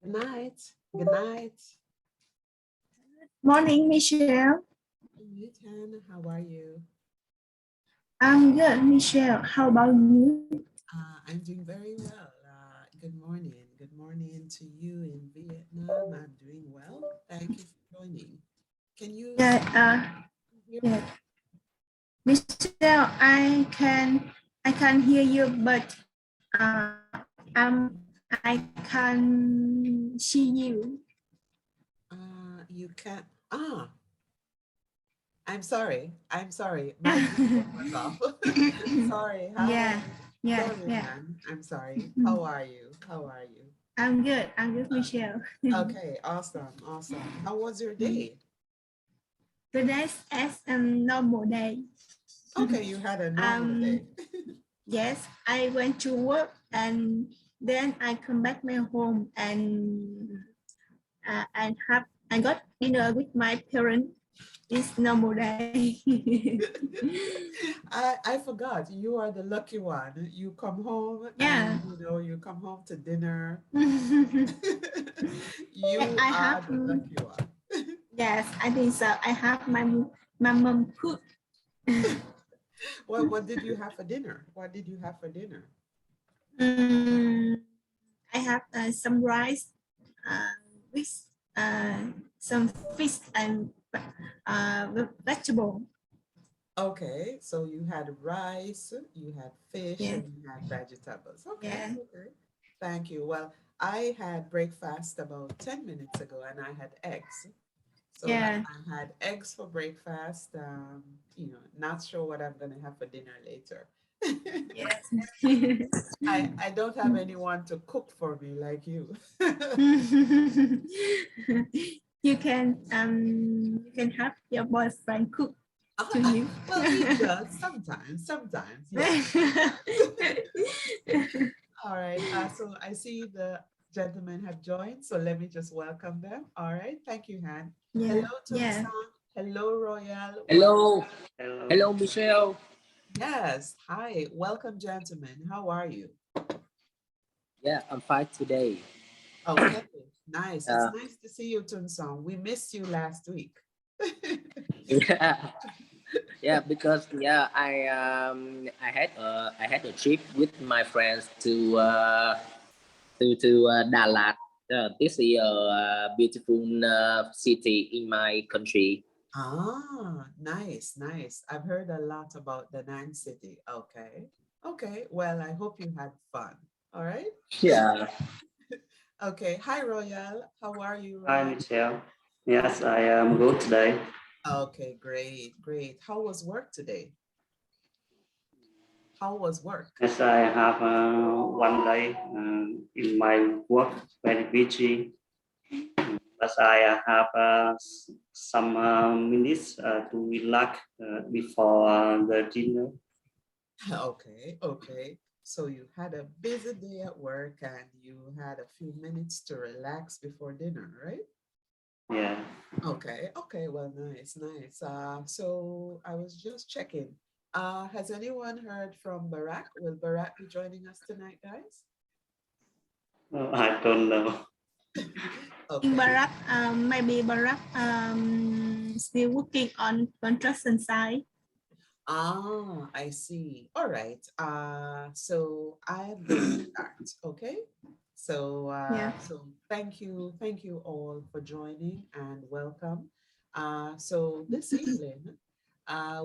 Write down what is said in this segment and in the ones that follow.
night. Good night. Morning, Michelle. Ethan, how are you? I'm good, Michelle. How about you? I'm doing very well. Good morning. Good morning to you in Vietnam. I'm doing well. Thank you for joining. Can you hear me? Yeah. Michelle, I can hear you, but I can see you. You can't. I'm sorry. I'm sorry. My video was off. Sorry. Hi. Sorry, man. I'm sorry. How are you? How are you? I'm good, Michelle. Okay, awesome, awesome. How was your day? Today's as a normal day. Okay, you had a normal day. Yes, I went to work and then I come back my home and I got dinner with my parents. It's normal day. I forgot. You are the lucky one. You come home and you come home to dinner. You are the lucky one. Yes, I think so. I have my mom cook. What did you have for dinner? What did you have for dinner? I have some rice with some fish and vegetable. Okay, so you had rice, you had fish, Yeah. and you had vegetables. Okay, Yeah. okay. Thank you. Well, I had breakfast about 10 minutes ago and I had eggs. So Yeah. I had eggs for breakfast. Not sure what I'm going to have for dinner later. Yes. I don't have anyone to cook for me like you. You can have your boyfriend cook to you. Well, he does sometimes, yeah. All right. So I see the gentlemen have joined. So let me just welcome them. All right. Thank you, Han. Yeah. Hello, Yeah. Tung-san. Hello, Royal. Hello. Hello, Michelle. Yes. Hi. Welcome, gentlemen. How are you? Yeah, I'm fine today. Okay. Nice. It's nice to see you, Tung-san. We missed you last week. Yeah, because I had a trip with my friends to Dalat. This is a beautiful city in my country. Nice, nice. I've heard a lot about the Nine City. Okay. Okay. Well, I hope you had fun. All right. Yeah. Okay. Hi, Royal. How are you, Hi, Royal? Michelle. Yes, I am good today. Okay, great, great. How was work today? How was work? Yes, I have one day in my work very busy, but I have some minutes to relax before the dinner. Okay, okay. So you had a busy day at work and you had a few minutes to relax before dinner, right? Yeah. Okay, okay. Well, nice, nice. So I was just checking. Has anyone heard from Barack? Will Barack be joining us tonight, guys? I don't know. Okay. Barack, maybe Barack still working on construction side. I see. All right. So I'm going to start. Okay. So so thank you all for joining and welcome. So this evening,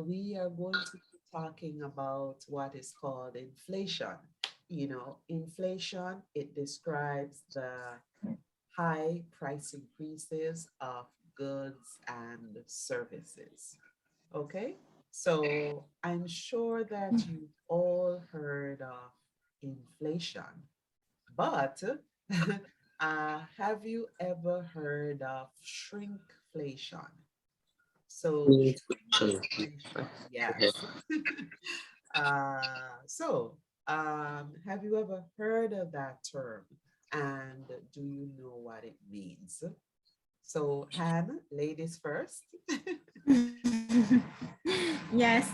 we are going to be talking about what is called inflation. Inflation, it describes the high price increases of goods and services. Okay, so I'm sure that you've all heard of inflation, but have you ever heard of shrinkflation? So shrinkflation, yes. Have you ever heard of that term? And do you know what it means? So, Han, ladies first. Yes.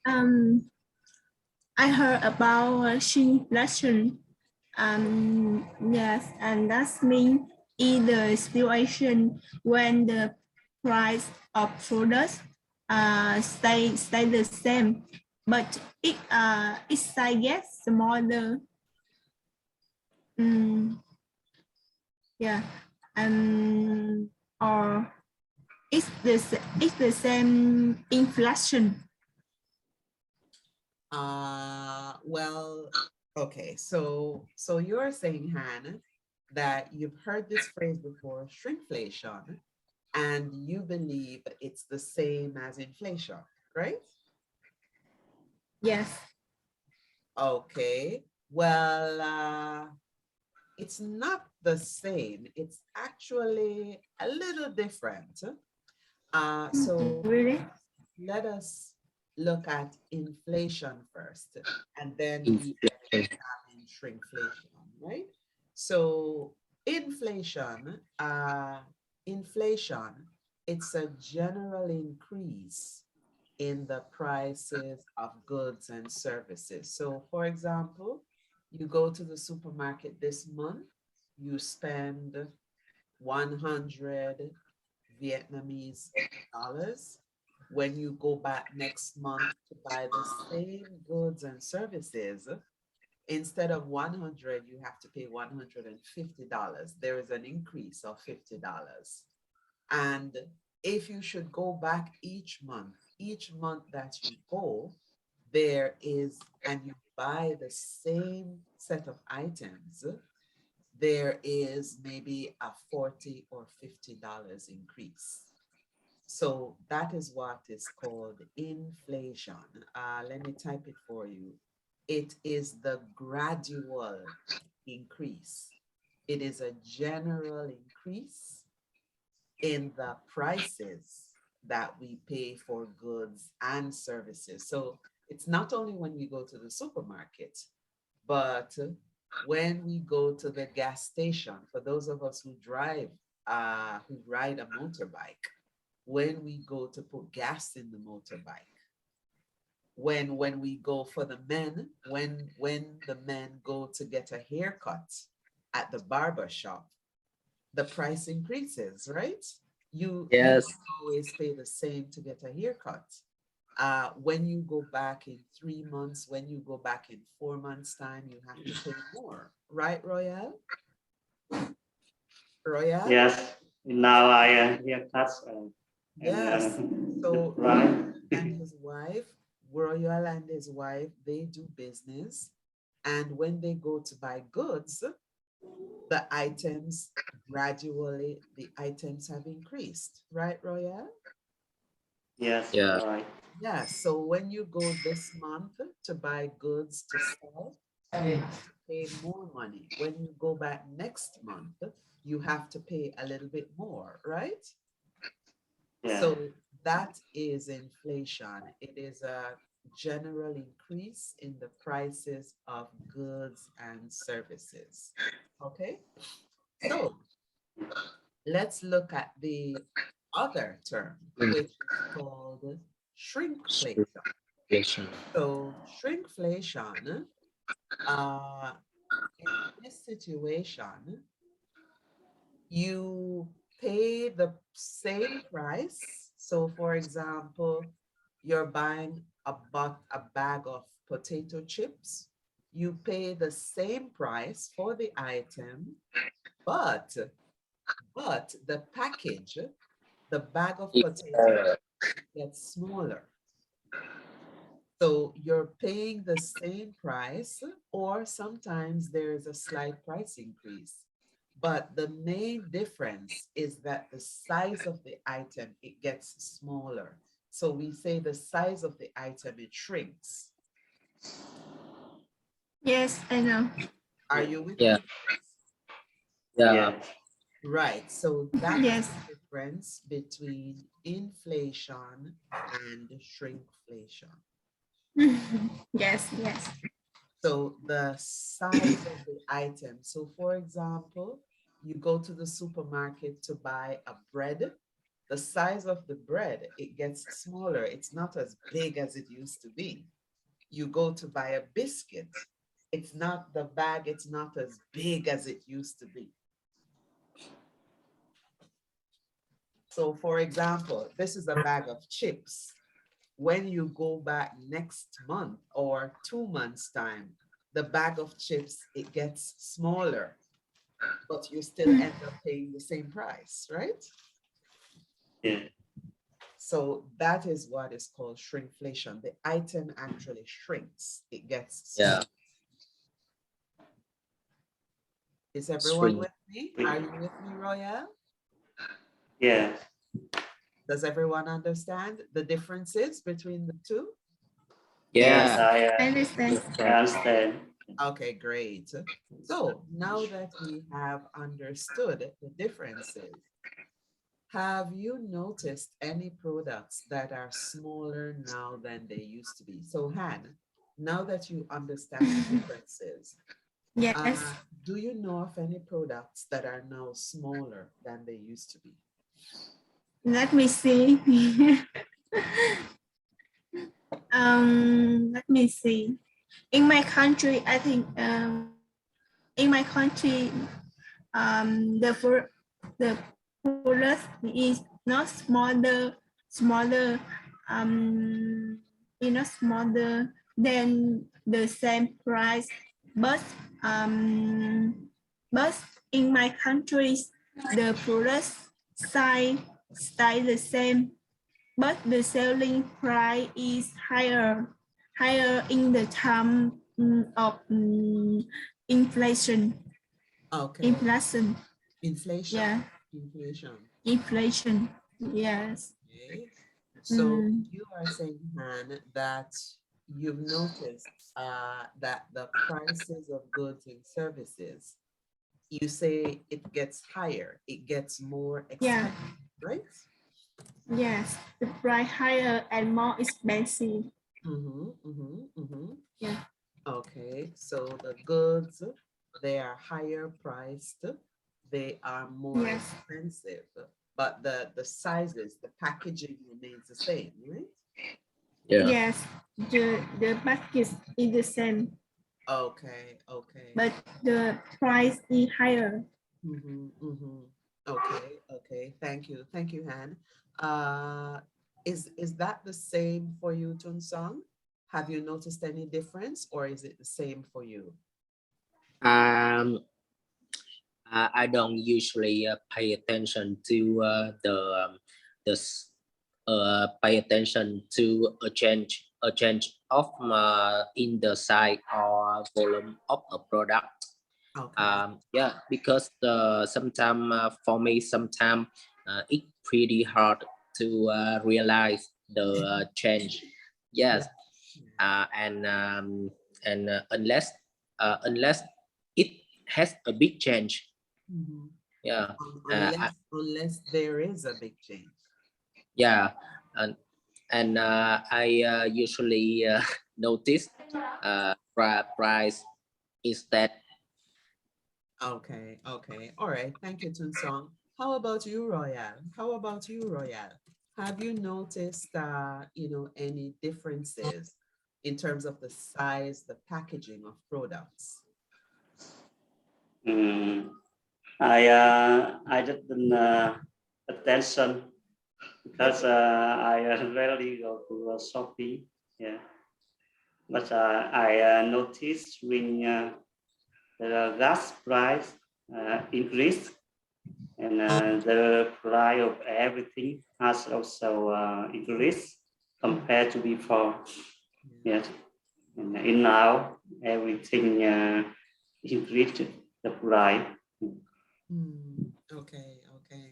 I heard about shrinkflation. Yes, and that means either situation when the price of products stay the same, but it size gets smaller. Yeah, and or it's the same inflation. Well, okay. So you're saying, Han, that you've heard this phrase before, shrinkflation, and you believe it's the same as inflation, right? Yes. Okay. Well, it's not the same. It's actually a little different. So Really? let us look at inflation first, and then we Inflation. examine shrinkflation, right? So inflation, it's a general increase in the prices of goods and services. So for example, you go to the supermarket this month, you spend 100 Vietnamese dollars. When you go back next month to buy the same goods and services, instead of 100, you have to pay $150. There is an increase of $50. And if you should go back each month that you go, there is, and you buy the same set of items, there is maybe a $40 or $50 increase. So that is what is called inflation. Let me type it for you. It is the gradual increase. It is a general increase in the prices that we pay for goods and services. So it's not only when we go to the supermarket, but when we go to the gas station, for those of us who drive, who ride a motorbike, when we go to put gas in the motorbike, when we go for the men, when the men go to get a haircut at the barber shop, the price increases, right? You Yes. don't always pay the same to get a haircut. When you go back in 3 months, when you go back in 4 months' time, you have to pay more, right, Royale? Royale? Yes. Now I haircut and Yes. So right. and his wife, Royal and his wife, they do business. And when they go to buy goods, the items gradually, the items have increased, right, Royal? Yes, Yeah. right. Yeah, so when you go this month to buy goods to sell, you have to pay more money. When you go back next month, you have to pay a little bit more, right? Yeah. So that is inflation. It is a general increase in the prices of goods and services. Okay, so let's look at the other term, which is called shrinkflation. Inflation. So shrinkflation, uh, in this situation, you pay the same price. So for example, you're buying a bag of potato chips. You pay the same price for the item, but the package, the bag of It's, potato gets smaller. So you're paying the same price, or sometimes there's a slight price increase. But the main difference is that the size of the item, it gets smaller. So we say the size of the item, it shrinks. Yes, I know. Are you with yeah. me? Yeah. Yeah. Right. So that's Yes. the difference between inflation and shrinkflation. Yes, yes. So the size of the item. So for example, you go to the supermarket to buy a bread. The size of the bread, it gets smaller. It's not as big as it used to be. You go to buy a biscuit. It's not the bag, it's not as big as it used to be. So for example, this is a bag of chips. When you go back next month or 2 months time, the bag of chips, it gets smaller, but you still end up paying the same price, right? Yeah. So that is what is called shrinkflation. The item actually shrinks, it gets Yeah. smaller. Is everyone Shrink. with me? Are you with me, Royal? Yeah. Does everyone understand the differences between the two? Yes, Yeah. I understand. I understand. Okay, great. So now that we have understood the differences, have you noticed any products that are smaller now than they used to be? So Han, now that you understand the differences, Yes. do you know of any products that are now smaller than they used to be? Let me see. Let me see. In my country, I think in my country, the product is not smaller, is not smaller than the same price, but um, but in my country, the product size stay the same, but the selling price is higher in the time of inflation. Okay, Inflation. inflation. Yeah. Inflation. Inflation. Yes. Okay. So you are saying, Han, that you've noticed that the prices of goods and services, you say it gets higher, it gets more Yeah. expensive, right? Yes. The price higher and more expensive. Yeah. Okay, so the goods, they are higher priced, they are more Yes. expensive, but the sizes, the packaging remains the same, right? Yeah. Yes. The package is the same, Okay, okay. but the price is higher. Okay, okay. Thank you, Han. Is that the same for you, Tun Song? Have you noticed any difference, or is it the same for you? Um, I don't usually pay attention to pay attention to a change of in the size or volume of a product. Okay. Yeah, because sometimes for me, sometimes it's pretty hard to realize the change. Yes, Yeah. Yeah. unless it has a big change. Mhm. Yeah, uh, I, Unless there is a big change. yeah, and I usually notice price instead. Okay, okay. All right. Thank you, Tun Song. How about you, Royal? How about you, Royal? Have you noticed, any differences in terms of the size, the packaging of products? Mm, I didn't attention because I rarely go to Shopee. Yeah, but I noticed when the gas price increased and the price of everything has also increased compared to before. Yeah. Yes, and in now everything increased the price. Okay, okay.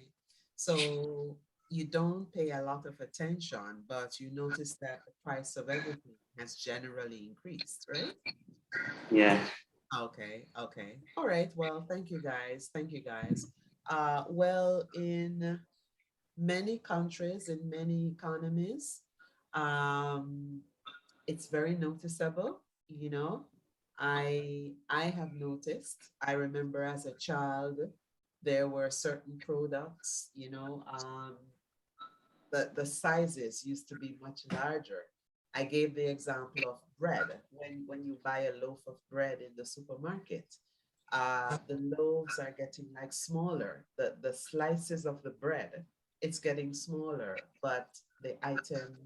So you don't pay a lot of attention, but you notice that the price of everything has generally increased, right? Yeah. Okay, okay. All right. Well, thank you guys. Thank you guys. Well, in many countries, in many economies, um, it's very noticeable, you know. I have noticed, I remember as a child, there were certain products, the sizes used to be much larger. I gave the example of bread. When you buy a loaf of bread in the supermarket, the loaves are getting like smaller. The slices of the bread, it's getting smaller, but the item,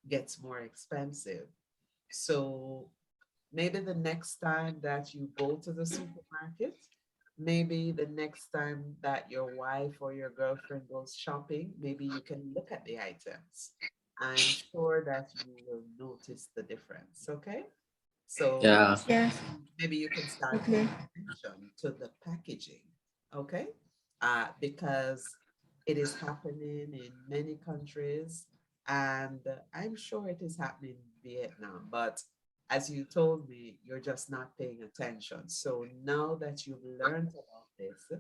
gets more expensive. So maybe the next time that you go to the supermarket, maybe the next time that your wife or your girlfriend goes shopping, maybe you can look at the items. I'm sure that you will notice the difference. Okay. So Yeah. Yes. maybe you can start Okay. paying attention to the packaging. Okay. Because it is happening in many countries, and I'm sure it is happening in Vietnam. But as you told me, you're just not paying attention. So now that you've learned about this,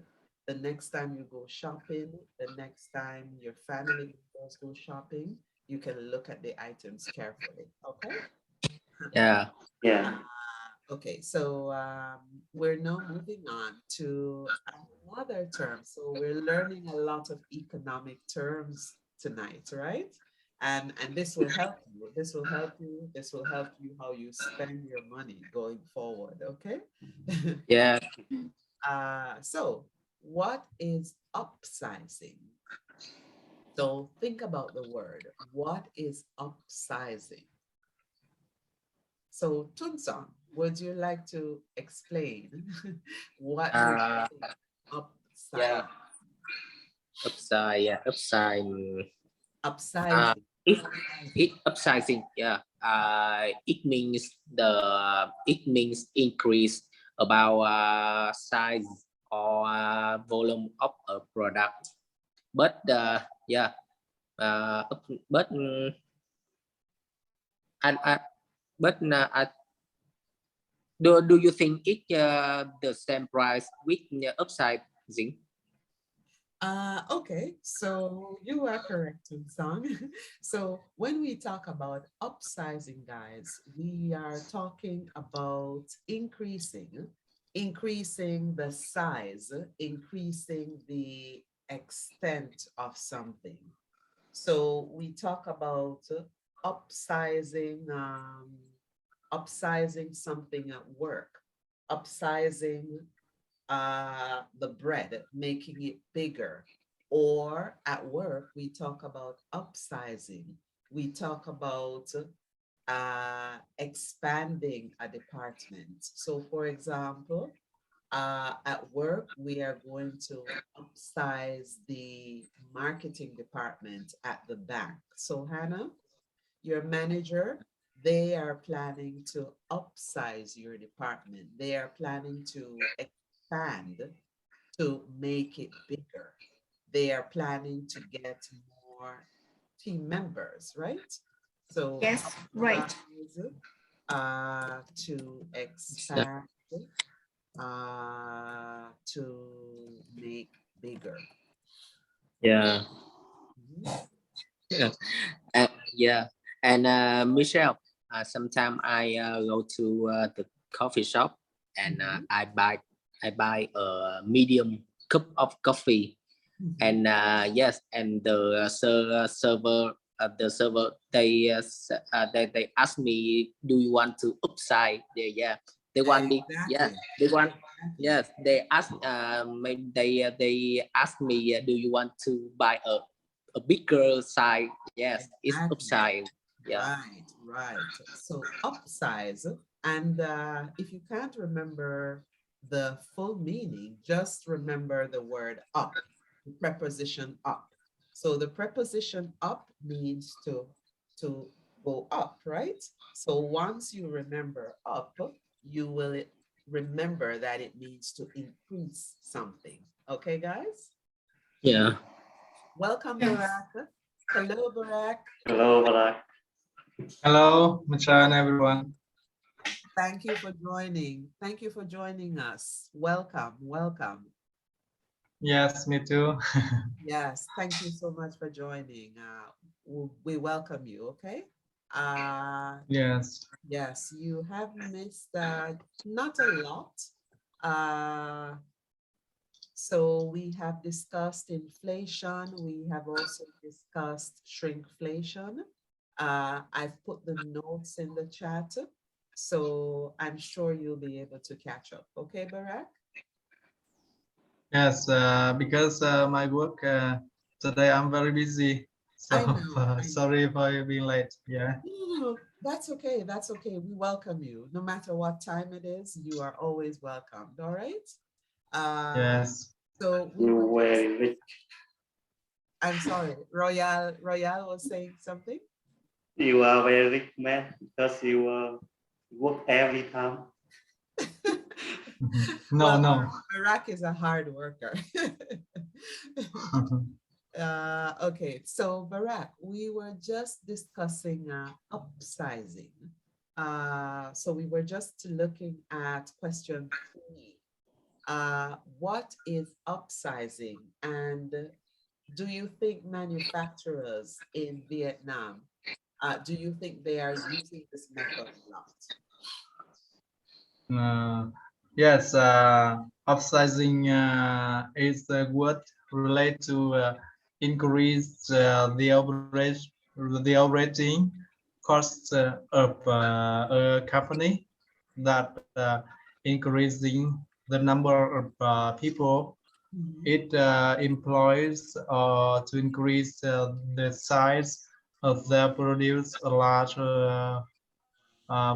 the next time you go shopping, the next time your family members go shopping, you can look at the items carefully. Okay. Yeah. Yeah. Okay, so we're now moving on to another term. So we're learning a lot of economic terms tonight, right? And this will help you. This will help you. This will help you how you spend your money going forward. Okay. Yeah. So what is upsizing? So think about the word. What is upsizing? So, Tunsong, would you like to explain what do you Uh, think upside, yeah. Upside. Yeah. Upside. Uh, upsizing? it it upsizing. Yeah. It means increase about size or volume of a product. But yeah. But I but do you think it the same price with upsizing? Okay, so you are correct, Tunsong. So when we talk about upsizing, guys, we are talking about increasing the size, increasing the extent of something. So we talk about upsizing, upsizing something at work, upsizing the bread, making it bigger. Or at work, we talk about upsizing. We talk about expanding a department. So, for example, at work, we are going to upsize the marketing department at the bank. So, Hannah, your manager, they are planning to upsize your department. They are planning to expand to make it bigger. They are planning to get more team members, right? So Yes. Right. upsize to expand to make bigger. Yeah. Mhm. Yeah. Yeah. And Michelle, sometimes I go to the coffee shop and Mhm. I buy a medium cup of coffee. Mhm. And yes, and the server they ask me, do you want to upsize? Yeah, they want me. Yeah, Exactly. they want. Exactly. Yes, they ask. They ask me, do you want to buy a bigger size? Yes, it's Exactly. upsize. Yeah. Right, right. So upsize, and if you can't remember the full meaning, just remember the word up, the preposition up. So the preposition up means to go up, right? So once you remember up, you will remember that it means to increase something. Okay, guys? Yeah. Welcome, Yes. Barak. Hello, Barak. Hello, Barak. Hello, Machan, everyone. Thank you for joining. Thank you for joining us. Welcome, welcome. Yes, me too. Yes, thank you so much for joining. We welcome you, okay? Uh, Yes. yes, you have missed not a lot. Uh, so we have discussed inflation. We have also discussed shrinkflation. I've put the notes in the chat, so I'm sure you'll be able to catch up. Okay, Barak? Yes, because my work today I'm very busy, so I know. sorry for being late. Yeah. No, that's okay. That's okay. We welcome you. No matter what time it is, you are always welcomed. All right. Yes. So we were You just, very rich. I'm sorry, Royal was saying something. You are very rich man because you work every time. No, Well, no. Barak is a hard worker. Okay, so Barak, we were just discussing upsizing. So we were just looking at question 3. What is upsizing? And do you think manufacturers in Vietnam, do you think they are using this method a lot? Yes, upsizing is a word related to increase the operating cost of a company that increasing the number of people Mhm. it employs to increase the size of their produce a large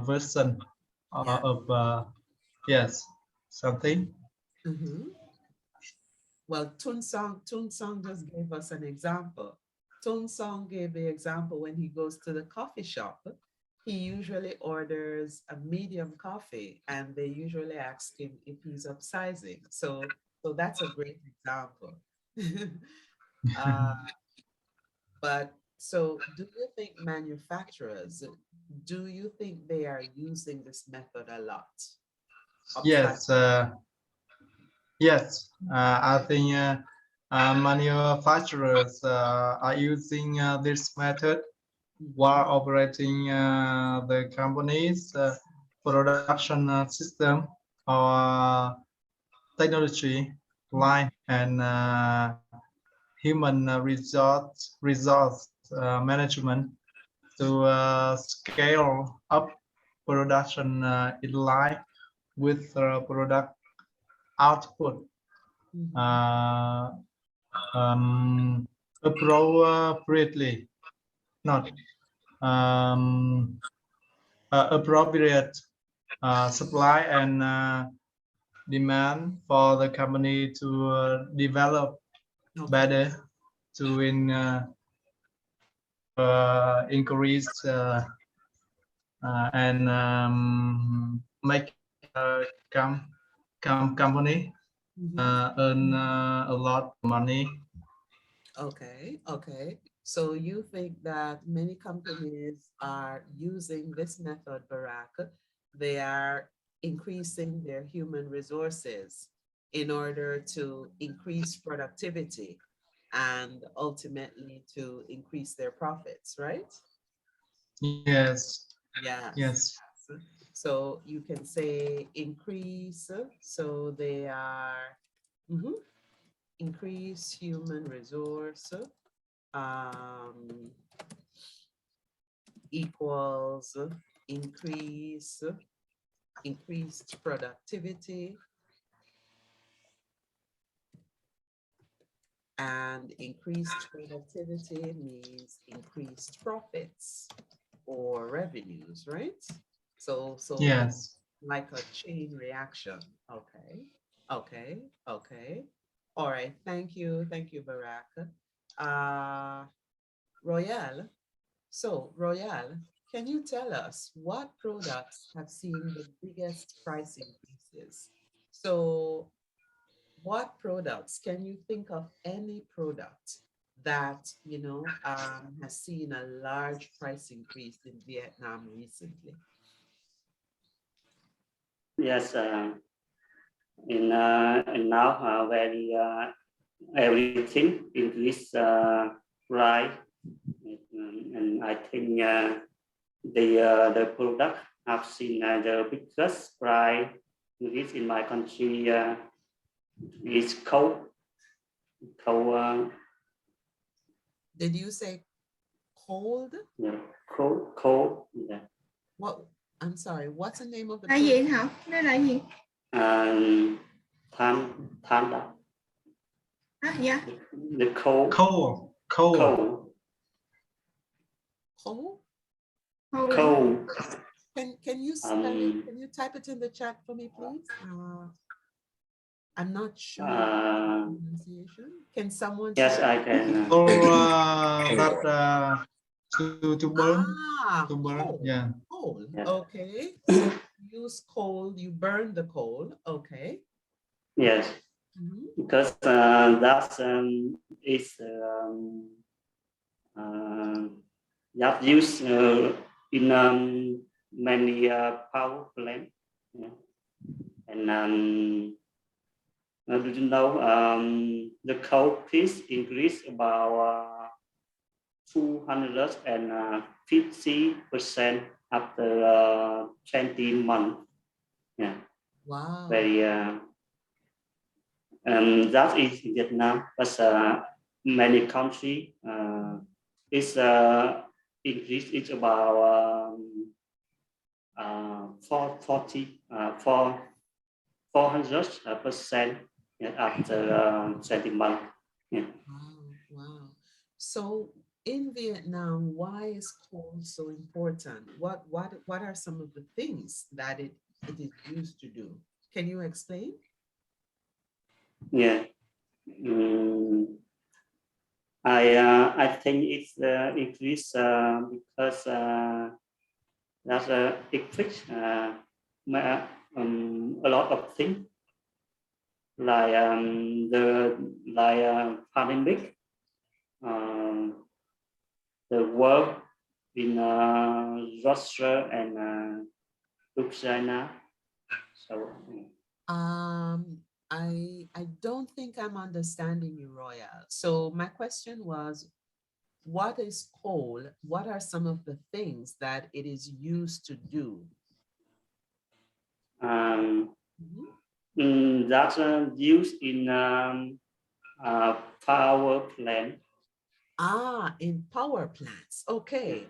version Yeah. of yes, something. Mhm. Well, Tun Song just gave us an example. Tun Song gave the example when he goes to the coffee shop. He usually orders a medium coffee, and they usually ask him if he's upsizing. So that's a great example. uh, but so, do you think manufacturers, do you think they are using this method a lot? Yes, Upsizing. yes. I think manufacturers are using this method Mhm. while operating the company's production system or technology line and human resource management to scale up production in line with product output Mhm. uh, appropriately, not appropriate supply and demand for the company to develop Okay. better to increase and make company Mhm. earn a lot of money. Okay, okay. So you think that many companies are using this method, Barak. They are increasing their human resources in order to increase productivity and ultimately to increase their profits, right? Yes, Yes. yes, So you can say increase. So they are mhm, increase human resource um, equals increase, increased productivity, and increased productivity means increased profits or revenues, right? So it's yes. like a chain reaction. Okay, okay, okay. All right. Thank you, Barak. Royal. So, Royal, can you tell us what products have seen the biggest price increases? So, what products, can you think of any product that, has seen a large price increase in Vietnam recently? Yes, in now very everything increase price, and I think the product have seen the biggest price increase in my country is coal. Did you say Cold? Yeah, cold. Yeah. What? I'm sorry. What's the name of the Là gì anh product? học? Nó là gì? Thunder. Dạ. The cold. Coal. Cold. Cold? Cold. Can you spell it? Can you type it in the chat for me, please? I'm not sure the pronunciation. Can someone? Yes, I can. That to burn. To burn. Coal. Yeah. Coal. Yeah. Okay. So you use coal. You burn the coal. Okay. Yes, because that's is that used in many power plant. Yeah. And do you know the coal piece increased about 250% after 20 months. Yeah. Wow. Very that is in Vietnam, but many countries is increased. It's about 400% after 20 months. Yeah. Wow. So in Vietnam, why is coal so important? What are some of the things that it is used to do? Can you explain? Yeah. I think it's increased because that's it fix a lot of things like pandemic, the war in Russia and Ukraine. So I don't think I'm understanding you, Royal. So my question was, what is coal? What are some of the things that it is used to do? that's used in power plant. In power plants. Okay.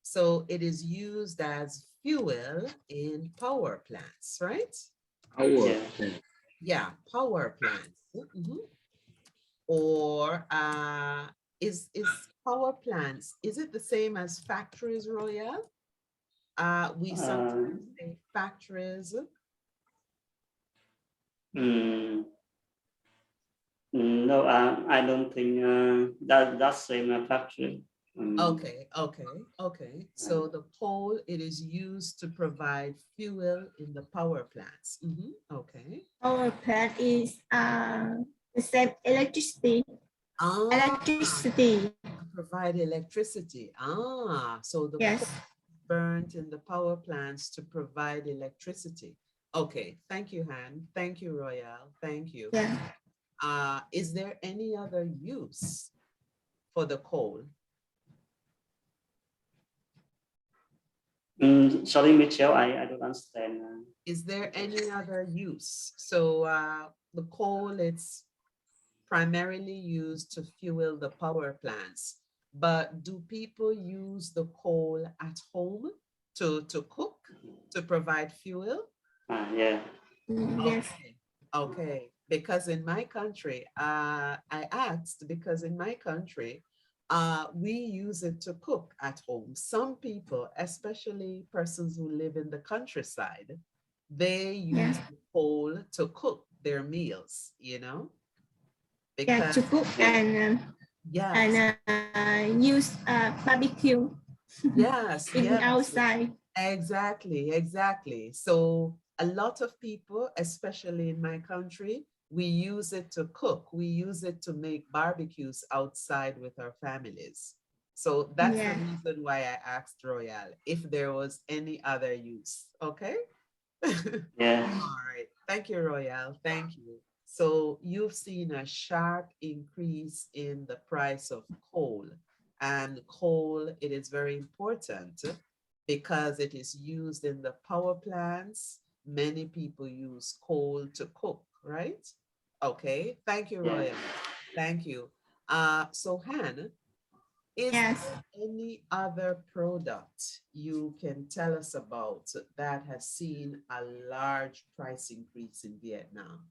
So it is used as fuel in power plants, right? Power. Yeah, power plants. Or is power plants, is it the same as factories, Royal? We sometimes say factories. No, I don't think that's same factory. Okay. So the coal, it is used to provide fuel in the power plants. Okay. Power plant is the same electricity. Electricity. Provide electricity. So the Yes. coal burnt in the power plants to provide electricity. Okay. Thank you, Han. Thank you, Royal. Thank you. Yeah. Is there any other use for the coal? Sorry, Michelle, I don't understand. Is there any other use? So the coal, it's primarily used to fuel the power plants, but do people use the coal at home to cook, to provide fuel? Yeah. Yes. Okay. Because in my country, I asked because in my country, we use it to cook at home. Some people, especially persons who live in the countryside, they use the coal to cook their meals, Yeah, to cook and use barbecue. Yes. In outside. Exactly. So a lot of people, especially in my country, we use it to cook. We use it to make barbecues outside with our families. So that's the reason why I asked Royal if there was any other use. Okay. Yeah. All right. Thank you, Royal. Thank you. So you've seen a sharp increase in the price of coal. And coal, it is very important because it is used in the power plants. Many people use coal to cook, right? Okay. Thank you, Royal. Thank you. So Han, Is Yes. there any other product you can tell us about that has seen a large price increase in Vietnam?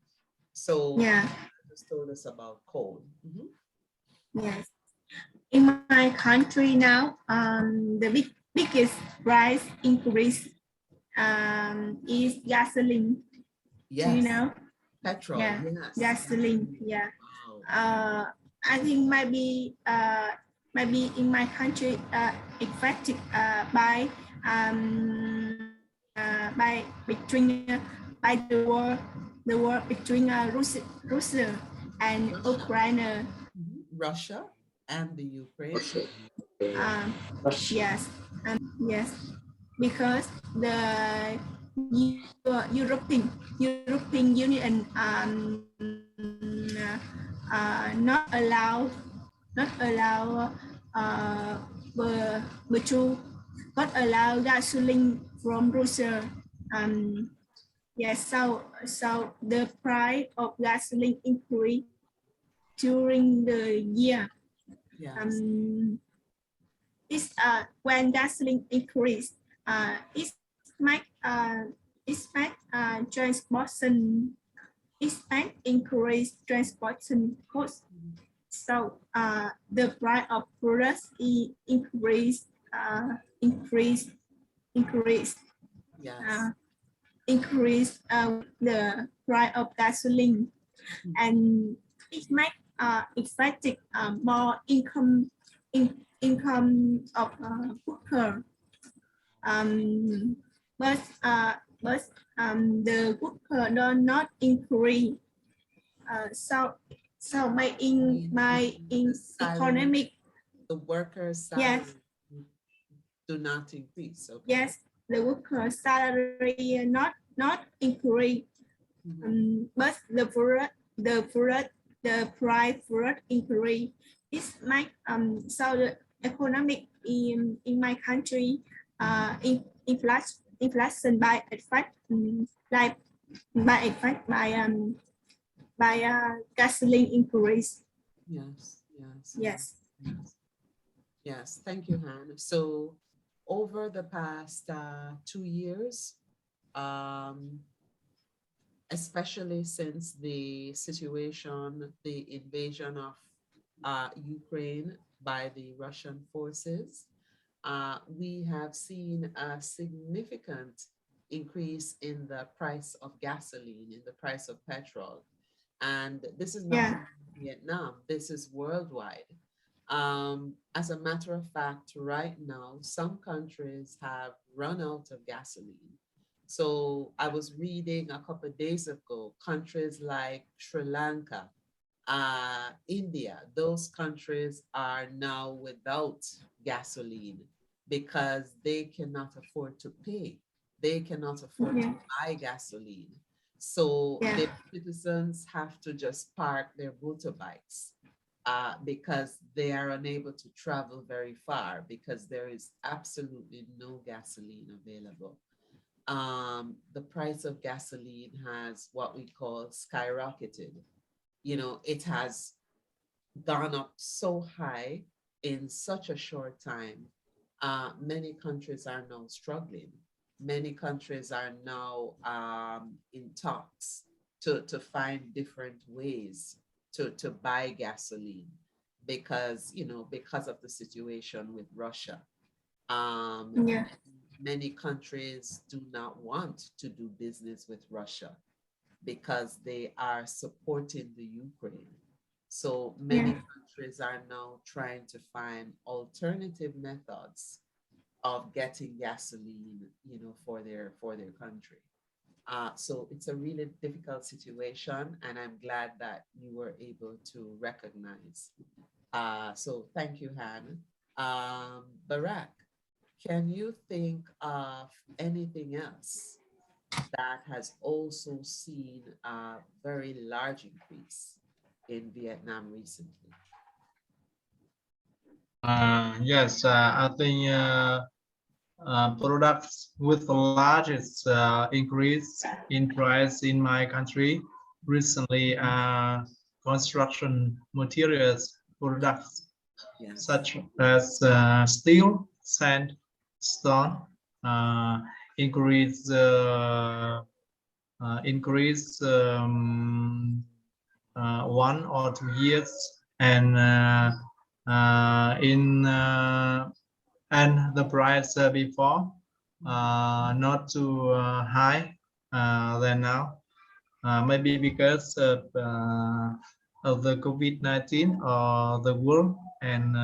So Yeah. just told us about coal. Mhm. Yes. In my country now, the biggest price increase is gasoline. Do you Yes, know? petrol. Yeah, Yes, gasoline. gasoline. Yeah. Wow. I think maybe in my country affected by between by the war between Russia and Russia. Ukraine. Mhm. Russia and the Ukraine. Um, Russia. yes, yes, because the European Union not allow to not allow gasoline from Russia. Yes, so the price of gasoline increased during the year. Yes. It's when gasoline increase, it might transportation, it might increase transportation costs. So the price of products increase, Yes. increase the price of gasoline, and it might affect more income of worker. Um, but the worker do not increase. So The salary, economic, the worker's yes, salary do not increase. Okay. yes, the worker salary not increase. But the price for increase. It's my so the economic in my country inflation by effect like by effect by gasoline increase. Yes. Yes. Yes. Yes. Yes. Thank you, Han. So over the past 2 years, um, especially since the situation, the invasion of Ukraine by the Russian forces, we have seen a significant increase in the price of gasoline, in the price of petrol. And this is not Yeah. only Vietnam, this is worldwide. As a matter of fact, right now, some countries have run out of gasoline. So I was reading a couple of days ago, countries like Sri Lanka, India, those countries are now without gasoline because they cannot afford to pay. They cannot afford to Yeah. buy gasoline. So Yeah. their citizens have to just park their motorbikes because they are unable to travel very far because there is absolutely no gasoline available. The price of gasoline has what we call skyrocketed. You know, it has gone up so high in such a short time. Many countries are now struggling. Many countries are now in talks to find different ways to buy gasoline because, you know, because of the situation with Russia. Um, Yeah. Many countries do not want to do business with Russia because they are supporting the Ukraine. So many Yeah. countries are now trying to find alternative methods of getting gasoline, you know, for their country. So it's a really difficult situation, and I'm glad that you were able to recognize. So thank you, Han. Barak, can you think of anything else that has also seen a very large increase in Vietnam recently? Yes, I think products with the largest increase in price in my country recently are construction materials products. Yes. such as steel, sand, stone, uh, increase increase 1 or 2 years, and in and the price before not too high than now, maybe because of the COVID-19 or the war, and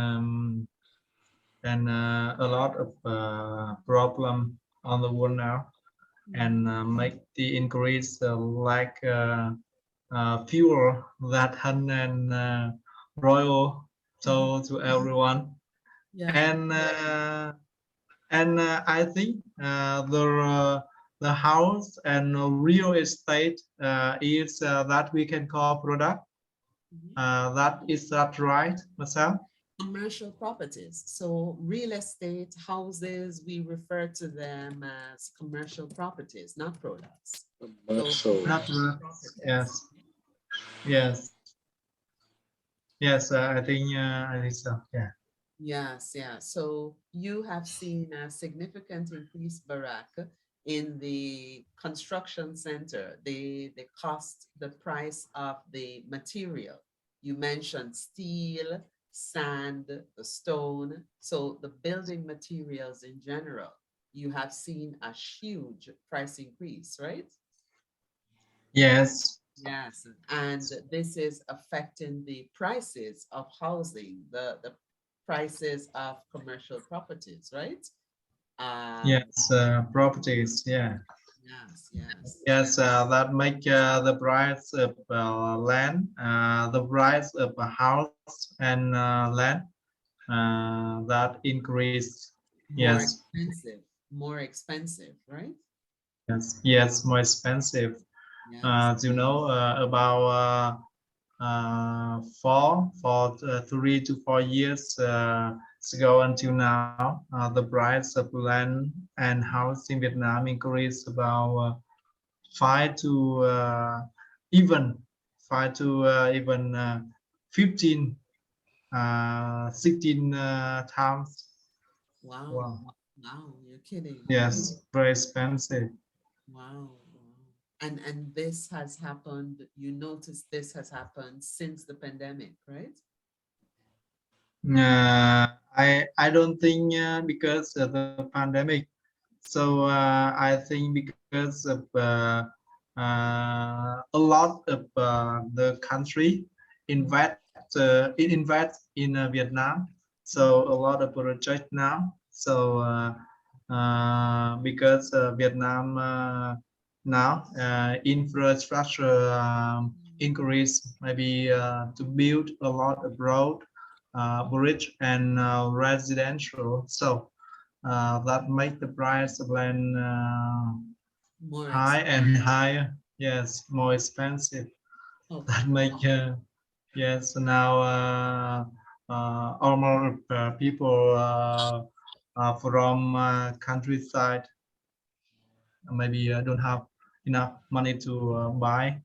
a lot of problem on the world now, and make the increase like fuel that hun and royal to everyone, Yeah. and I think the house and real estate is that we can call product. Mhm. That is that right, Marcel? Commercial properties. So real estate houses, we refer to them as commercial properties, not products. So Commercial. Not commercial properties. yes, yes, yes. I think so. Yeah. Yes, yeah. So you have seen a significant increase, Barack, in the construction center, the cost, the price of the material. You mentioned steel, sand, the stone. So the building materials in general, you have seen a huge price increase, right? Yes. Yes, and this is affecting the prices of housing, the prices of commercial properties, right? Um, Yes. Properties. Yeah. yes, yes, Yes. That make the price of land, the price of a house and land, that increase. more Yes. expensive, more expensive, right? Yes. Yes. More expensive. Yes, Do you know about 3 to 4 years ago until now, the price of land and house in Vietnam increased about 5 to even 15, 16 times. wow, Wow. wow, you're kidding. Yes, very expensive. Wow, wow. And this has happened, you notice this has happened since the pandemic, right? I don't think because of the pandemic. So I think because of a lot of the country invest invest in Vietnam. So a lot of project now. So because Vietnam now infrastructure increase, maybe to build a lot of road, bridge, and residential. So that make the price of land More high expensive. and higher. Yes, more expensive. Okay. That make yes, now almost people from countryside maybe don't have enough money to buy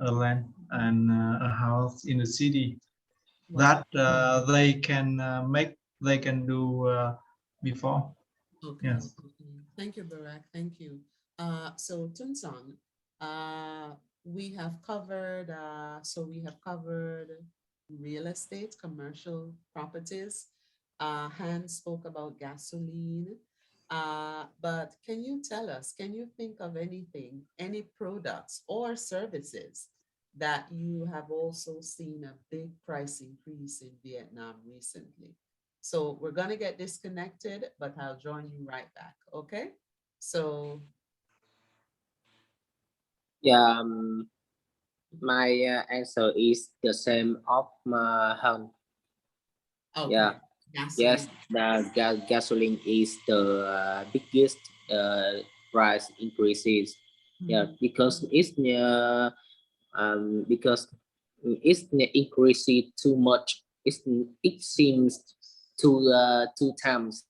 a land and a house in the city Wow. that they can do before. Okay. Yes. Okay. Thank you, Barak. Thank you. So Tunsong, uh, we have covered real estate, commercial properties. Han spoke about gasoline. But can you tell us, can you think of anything, any products or services that you have also seen a big price increase in Vietnam recently? So we're going to get disconnected, but I'll join you right back. Okay. So, Yeah, my answer is the same of Hun. Yeah, okay. yes, Gasoline. the gasoline is the biggest price increases. Yeah, Mhm. because it's increasing too much. It seems two times